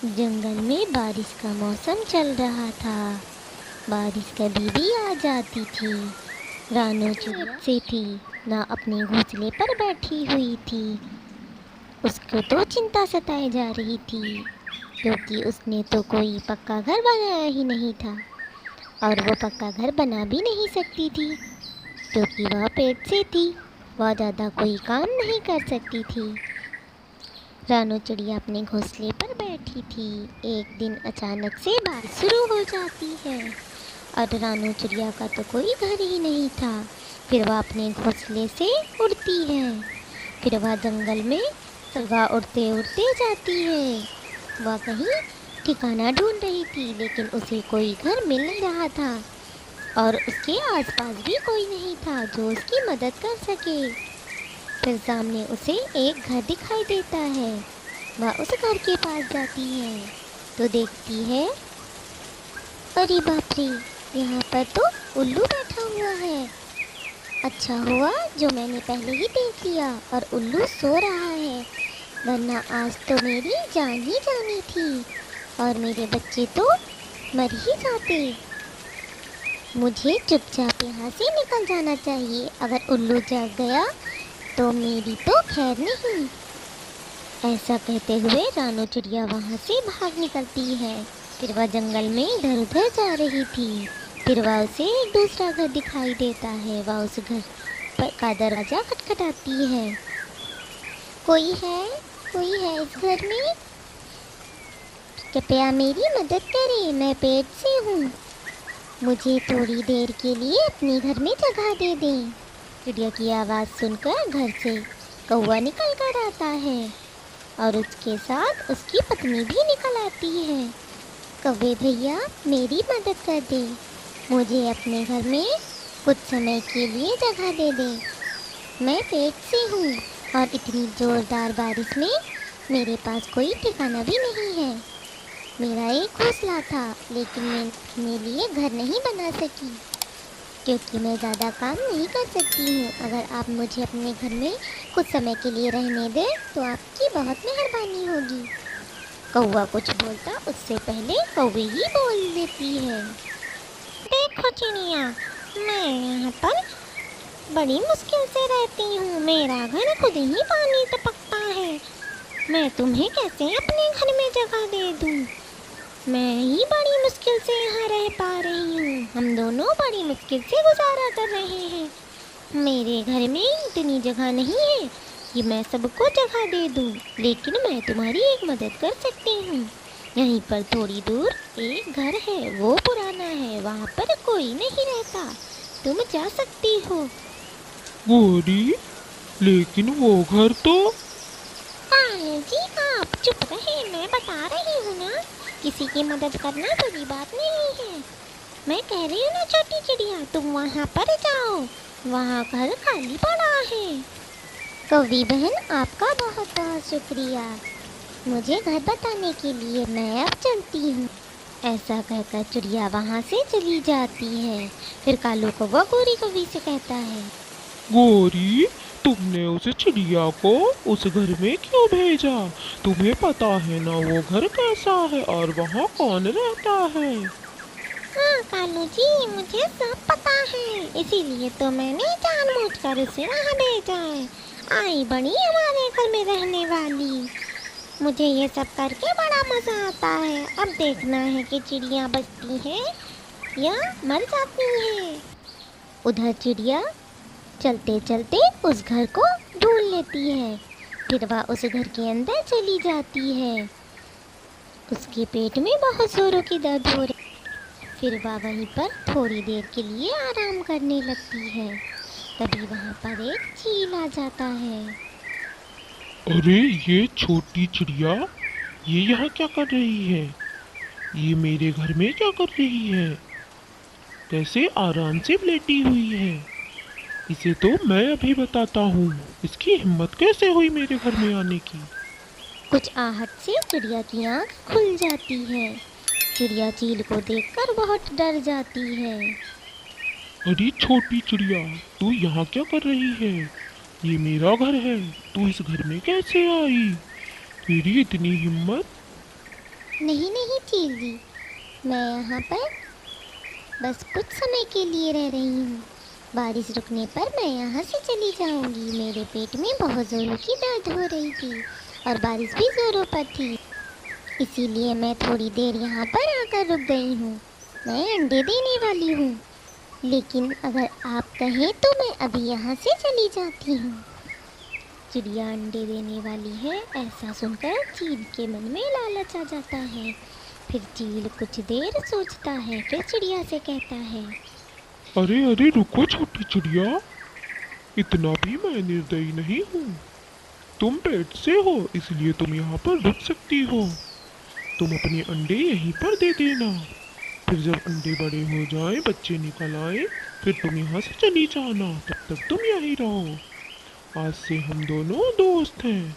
जंगल में बारिश का मौसम चल रहा था। बारिश कभी भी आ जाती थी। रानू चुप से थी, ना अपने घोंसले पर बैठी हुई थी। उसको तो चिंता सताए जा रही थी, क्योंकि उसने तो कोई पक्का घर बनाया ही नहीं था, और वो पक्का घर बना भी नहीं सकती थी, क्योंकि वह पेट से थी। वह ज़्यादा कोई काम नहीं कर सकती थी। रानू चिड़िया अपने घोंसले पर बैठी थी। एक दिन अचानक से बारिश शुरू हो जाती है, और रानू चिड़िया का तो कोई घर ही नहीं था। फिर वह अपने घोंसले से उड़ती है। फिर वह जंगल में सुबह उड़ते उड़ते जाती है। वह कहीं ठिकाना ढूंढ रही थी, लेकिन उसे कोई घर मिल नहीं रहा था, और उसके आसपास भी कोई नहीं था जो उसकी मदद कर सके। फिर सामने उसे एक घर दिखाई देता है। वह उस घर के पास जाती है तो देखती है, अरे बाप रे, यहाँ पर तो उल्लू बैठा हुआ है। अच्छा हुआ जो मैंने पहले ही देख लिया और उल्लू सो रहा है, वरना आज तो मेरी जान ही जानी थी और मेरे बच्चे तो मर ही जाते। मुझे चुपचाप यहाँ से निकल जाना चाहिए। अगर उल्लू जाग गया तो मेरी तो खैर नहीं। ऐसा कहते हुए रानू चिड़िया वहाँ से भाग निकलती है। फिर वह जंगल में इधर उधर जा रही थी। फिर वह उसे एक दूसरा घर दिखाई देता है। वह उस घर का दरवाज़ा खटखटाती है। कोई है? कोई है इस घर में? कृपया मेरी मदद करें, मैं पेट से हूँ। मुझे थोड़ी देर के लिए अपने घर में जगह दे दें। चिड़िया की आवाज़ सुनकर घर से कौवा निकल कर आता है, और उसके साथ उसकी पत्नी भी निकल आती है। कौवे भैया, मेरी मदद कर दे, मुझे अपने घर में कुछ समय के लिए जगह दे दे। मैं पेट से हूँ, और इतनी ज़ोरदार बारिश में मेरे पास कोई ठिकाना भी नहीं है। मेरा एक घोंसला था, लेकिन मैं अपने लिए घर नहीं बना सकी, क्योंकि मैं ज़्यादा काम नहीं कर सकती हूँ। अगर आप मुझे अपने घर में कुछ समय के लिए रहने दें तो आपकी बहुत मेहरबानी होगी। कौवा कुछ बोलता उससे पहले कौवे ही बोल देती है। देखो चिड़िया, मैं यहाँ पर बड़ी मुश्किल से रहती हूँ। मेरा घर खुद ही पानी टपकता है। मैं तुम्हें कैसे अपने घर में जगह दे दूँ? मैं ही बड़ी मुश्किल से यहाँ रह पा रही हूँ। हम दोनों बड़ी मुश्किल से गुजारा कर रहे हैं। मेरे घर में इतनी जगह नहीं है कि मैं सबको जगह दे दूँ, लेकिन मैं तुम्हारी एक मदद कर सकती हूँ। यहीं पर थोड़ी दूर एक घर है, वो पुराना है, वहाँ पर कोई नहीं रहता। तुम जा सकती हो। गोरी, लेकिन वो घर तो। कान्हा जी, आप चुप रहे, मैं बता रही हूँ ना, किसी की मदद करना बुरी बात नहीं है। मैं कह रही हूँ ना छोटी चिड़िया, तुम वहाँ पर जाओ, वहाँ घर खाली पड़ा है। कौवी बहन, आपका बहुत बहुत शुक्रिया मुझे घर बताने के लिए। मैं अब चलती हूँ। ऐसा कहकर चिड़िया वहाँ से चली जाती है। फिर कालू कौवा गोरी कौवी से कहता है, गोरी, तुमने उस चिड़िया को उस घर में क्यों भेजा? तुम्हें पता है ना वो घर कैसा है और वहाँ कौन रहता है? हाँ कालू जी, मुझे सब पता है, इसीलिए तो मैंने जानबूझकर उसे वहाँ भेजा है। आई बड़ी हमारे घर में रहने वाली। मुझे ये सब करके बड़ा मजा आता है। अब देखना है कि चिड़िया बचती है या मर जाती है। उधर चिड़िया चलते चलते उस घर को ढूंढ लेती है। फिर वह उस घर के अंदर चली जाती है। उसके पेट में बहुत जोरों की दर्द हो रही। फिर वह वहीं पर थोड़ी देर के लिए आराम करने लगती है। तभी वहाँ पर एक चील आ जाता है। अरे ये छोटी चिड़िया, ये यहाँ क्या कर रही है? ये मेरे घर में क्या कर रही है? कैसे आराम से लेटी हुई है? इसे तो मैं अभी बताता हूँ, इसकी हिम्मत कैसे हुई मेरे घर में आने की। कुछ आहट से चिड़िया की आँख खुल जाती है। चिड़िया चील को देखकर बहुत डर जाती है। अरे छोटी चिड़िया, तू यहाँ क्या कर रही है? ये मेरा घर है, तू इस घर में कैसे आई? तेरी इतनी हिम्मत? नहीं नहीं चील जी, मैं यहाँ पर बस कुछ समय के लिए रह रही हूँ। बारिश रुकने पर मैं यहाँ से चली जाऊँगी। मेरे पेट में बहुत ज़ोरों की दर्द हो रही थी और बारिश भी ज़ोरों पर थी, इसीलिए मैं थोड़ी देर यहाँ पर आकर रुक गई हूँ। मैं अंडे देने वाली हूँ, लेकिन अगर आप कहें तो मैं अभी यहाँ से चली जाती हूँ। चिड़िया अंडे देने वाली है, ऐसा सुनकर चील के मन में लालच आ जाता है। फिर चील कुछ देर सोचता है, फिर चिड़िया से कहता है, अरे अरे रुको छोटी चिड़िया, इतना भी मैं निर्दयी नहीं हूँ। तुम पेट से हो इसलिए तुम यहाँ पर रुक सकती हो। तुम अपने अंडे यहीं पर दे देना, फिर जब अंडे बड़े हो जाएं, बच्चे निकल आए, फिर तुम यहाँ से चली जाना। तब तक तुम यहीं रहो। आज से हम दोनों दोस्त हैं।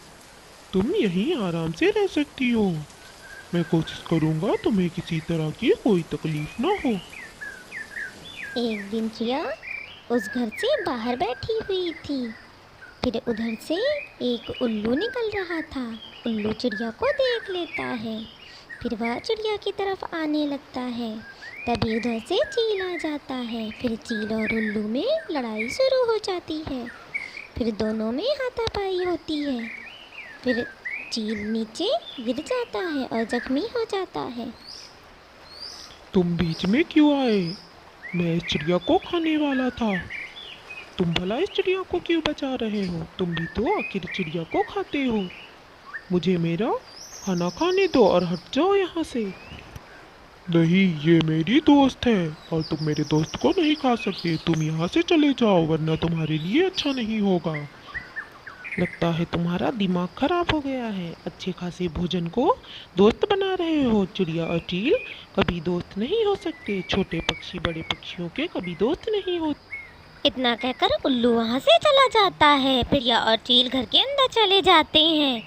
तुम यहीं आराम से रह सकती हो। मैं कोशिश करूँगा तुम्हें किसी तरह की कोई तकलीफ ना हो। एक दिन चिड़िया उस घर से बाहर बैठी हुई थी। फिर उधर से एक उल्लू निकल रहा था। उल्लू चिड़िया को देख लेता है, फिर वह चिड़िया की तरफ आने लगता है। तभी उधर से चील आ जाता है। फिर चील और उल्लू में लड़ाई शुरू हो जाती है। फिर दोनों में हाथापाई होती है। फिर चील नीचे गिर जाता है और जख्मी हो जाता है। तुम बीच में क्यों आए? मैं इस चिड़िया को खाने वाला था। तुम भला इस चिड़िया को क्यों बचा रहे हो? तुम भी तो आखिर चिड़िया को खाते हो। मुझे मेरा खाना खाने दो और हट जाओ यहाँ से। नहीं, ये मेरी दोस्त है और तुम मेरे दोस्त को नहीं खा सकते। तुम यहाँ से चले जाओ वरना तुम्हारे लिए अच्छा नहीं होगा। लगता है तुम्हारा दिमाग खराब हो गया है। अच्छे खासे भोजन को दोस्त बना रहे हो। चिड़िया और चील कभी दोस्त नहीं हो सकते। छोटे पक्षी बड़े पक्षियों के कभी दोस्त नहीं होते। इतना कहकर उल्लू वहाँ से चला जाता है। चिड़िया और चील घर के अंदर चले जाते हैं।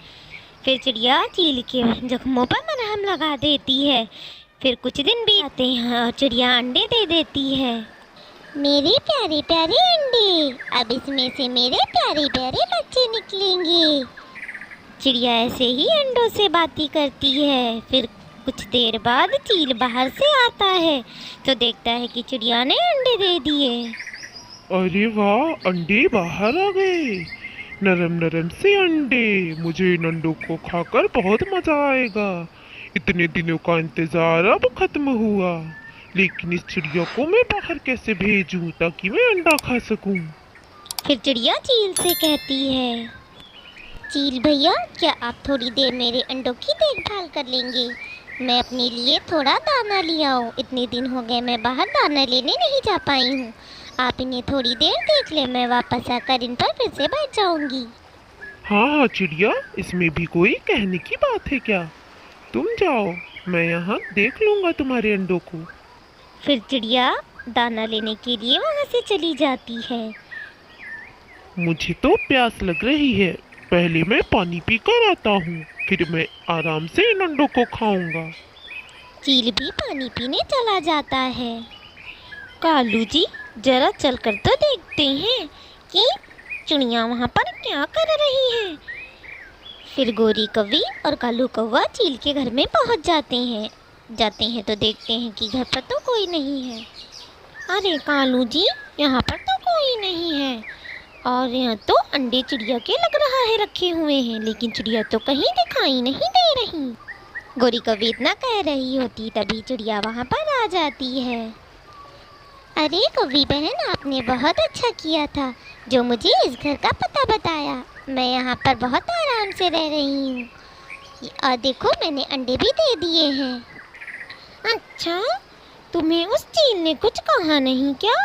फिर चिड़िया चील के जख्मों पर मलहम लगा देती है। फिर कुछ दिन भी आते हैं और चिड़िया अंडे दे देती है। मेरे प्यारे प्यारे अंडे, अब इसमें से मेरे प्यारे प्यारे बच्चे निकलेंगे। चिड़िया ऐसे ही अंडों से बातें करती है। फिर कुछ देर बाद चील बाहर से आता है तो देखता है कि चिड़िया ने अंडे दे दिए। अरे वाह, अंडे बाहर आ गए। नरम नरम से अंडे। मुझे इन अंडों को खाकर बहुत मजा आएगा। इतने दिनों का इंतजार अब खत्म हुआ। लेकिन इस चिड़िया को मैं बाहर कैसे भेजूं ताकि मैं अंडा खा सकूं? फिर चिड़िया चील से कहती है, चील भैया, क्या आप थोड़ी देर मेरे अंडों की देखभाल कर लेंगे? मैं अपने लिए थोड़ा दाना लिया हूँ। इतने दिन हो गए मैं बाहर दाना लेने नहीं जा पाई हूँ। आप इन्हें थोड़ी देर देख ले, मैं वापस आकर इन पर फिर से बैठ जाऊंगी। हाँ हाँ चिड़िया, इसमें भी कोई कहने की बात है क्या? तुम जाओ, मैं यहाँ देख लूँगा तुम्हारे अंडों को। फिर चिड़िया दाना लेने के लिए वहाँ से चली जाती है। मुझे तो प्यास लग रही है। पहले मैं पानी पी कर आता हूँ, फिर मैं आराम से इन अंडों को खाऊंगा। चील भी पानी पीने चला जाता है। कालू जी, जरा चलकर तो देखते हैं कि चिड़िया वहाँ पर क्या कर रही है। फिर गोरी कौवी और कालू कौवा चील के घर में पहुँच जाते हैं तो देखते हैं कि घर पर तो कोई नहीं है। अरे कालू जी, यहाँ पर तो कोई नहीं है और यहाँ तो अंडे चिड़िया के लग रहा है रखे हुए हैं, लेकिन चिड़िया तो कहीं दिखाई नहीं दे रही। गोरी कौवी इतना कह रही होती तभी चिड़िया वहाँ पर आ जाती है। अरे कौवी बहन, आपने बहुत अच्छा किया था जो मुझे इस घर का पता बताया। मैं यहाँ पर बहुत आराम से रह रही हूँ और देखो मैंने अंडे भी दे दिए हैं। अच्छा, तुम्हें उस चील ने कुछ कहा नहीं क्या?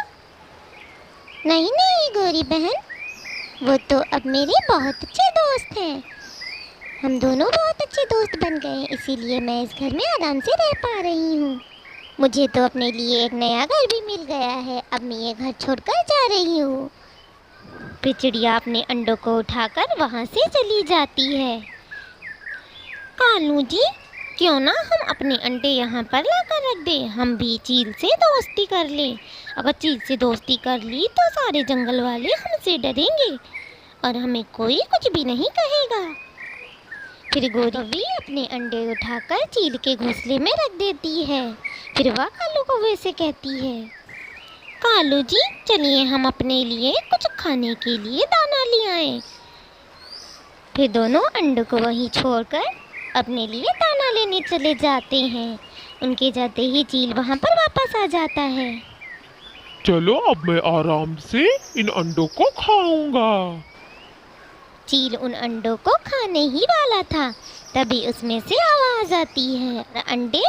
नहीं नहीं गोरी बहन, वो तो अब मेरे बहुत अच्छे दोस्त हैं। हम दोनों बहुत अच्छे दोस्त बन गए, इसीलिए मैं इस घर में आराम से रह पा रही हूँ। मुझे तो अपने लिए एक नया घर भी मिल गया है। अब मैं ये घर छोड़कर जा रही हूँ। फिर चिड़िया अपने अंडों को उठाकर वहाँ से चली जाती है। कालू जी, क्यों ना हम अपने अंडे यहाँ पर लाकर रख दें। हम भी चील से दोस्ती कर लें। अगर चील से दोस्ती कर ली तो सारे जंगल वाले हमसे डरेंगे और हमें कोई कुछ भी नहीं कहेगा। फिर गोरी अपने अंडे उठाकर चील के घोंसले में रख देती है। फिर वह कालू कौवे से कहती है, कालू जी चलिए हम अपने लिए कुछ खाने के लिए दाना ले आए। फिर दोनों अंडों को वहीं छोड़कर अपने लिए दाना लेने चले जाते हैं। उनके जाते ही चील वहां पर वापस आ जाता है। चलो अब मैं आराम से इन अंडों को खाऊंगा। चील उन अंडों को खाने ही वाला था, तभी उसमें से आवाज आती है और अंडे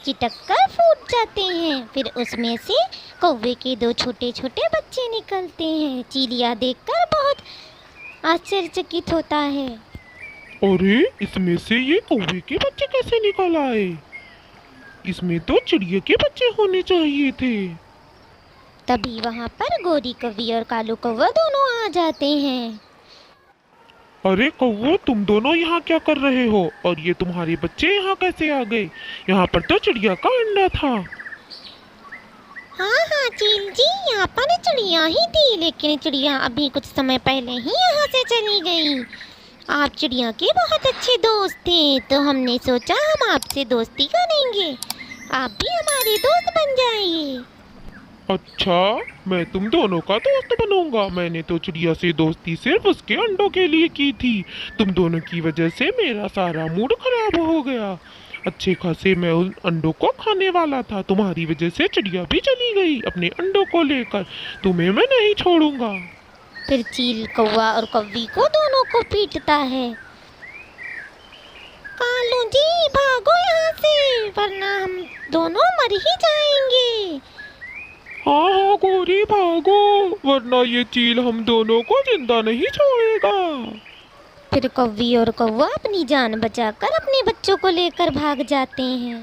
चिटक कर फूट जाते हैं। फिर उसमें से कौवे के दो छोटे छोटे बच्चे निकलते हैं। चील यह देखकर बहुत आश्चर्यचकित होता है। अरे इसमें से ये कौवे के बच्चे कैसे निकल आए? इसमें तो चिड़िया के बच्चे होने चाहिए थे। तभी वहां पर गोरी कौवी और कालू कौवा दोनों आ जाते हैं। अरे कौवो, तुम दोनों यहाँ क्या कर रहे हो? और ये तुम्हारे बच्चे यहाँ कैसे आ गए? यहाँ पर तो चिड़िया का अंडा था। हाँ हाँ चील जी, यहाँ पर चिड़िया ही थी, लेकिन चिड़िया अभी कुछ समय पहले ही यहाँ से चली गई। आप चिड़िया के बहुत अच्छे दोस्त थे, तो हमने सोचा हम आपसे दोस्ती करेंगे, आप भी हमारे दोस्त बन जाइए। अच्छा, मैं तुम दोनों का दोस्त बनूंगा? मैंने तो चिड़िया से दोस्ती सिर्फ उसके अंडों के लिए की थी। तुम दोनों की वजह से मेरा सारा मूड खराब हो गया। अच्छे खासे मैं उन अंडों को खाने वाला था, तुम्हारी वजह से चिड़िया भी चली गई अपने अंडों को लेकर। तुम्हें मैं नहीं छोड़ूंगा। फिर चील कौवा और कौवी को दोनों को पीटता है। कालू जी भागो यहाँ से, वरना हम दोनों मर ही जाएंगे। हाँ हाँ गोरी भागो, वरना ये चील हम दोनों को जिंदा नहीं छोड़ेगा। फिर कौवी और कौवा अपनी जान बचाकर अपने बच्चों को लेकर भाग जाते हैं।